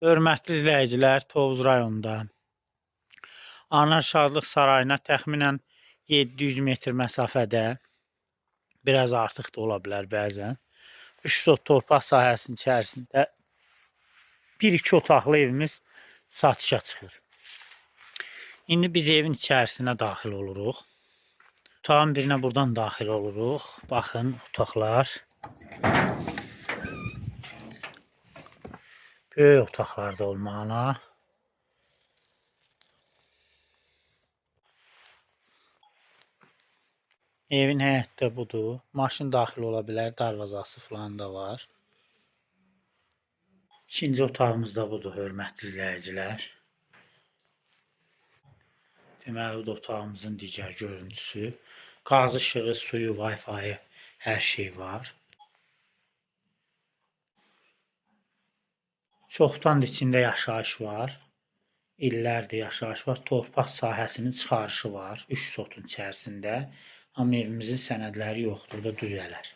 Hörmətli izləyicilər, Tovuz rayonunda Anar Şadlıq Sarayına təxminən 700 metr məsafədə, biraz artıq da ola bilər bəzən, 3 sot torpaq sahəsinin içərisində 1-2 otaqlı evimiz satışa çıxır. İndi biz evin içərisinə daxil oluruq. Otağın birinə buradan daxil oluruq. Baxın, otaqlar. Böyük otaqlarda olmalı. Evin həyətdə budur. Maşın daxil ola bilər, darvazası falan da var. İkinci otağımız da budur, hörmətli izləyicilər. Deməli, bu da otağımızın digər görüntüsü. Qaz işığı, suyu, Wi-Fi, hər şey var. Çoxdan içində yaşayış var. İllərdir yaşayış var. Torpaq sahəsinin çıxarışı var 3 sotun içərisində. Amma evimizin sənədləri yoxdur da düzələr.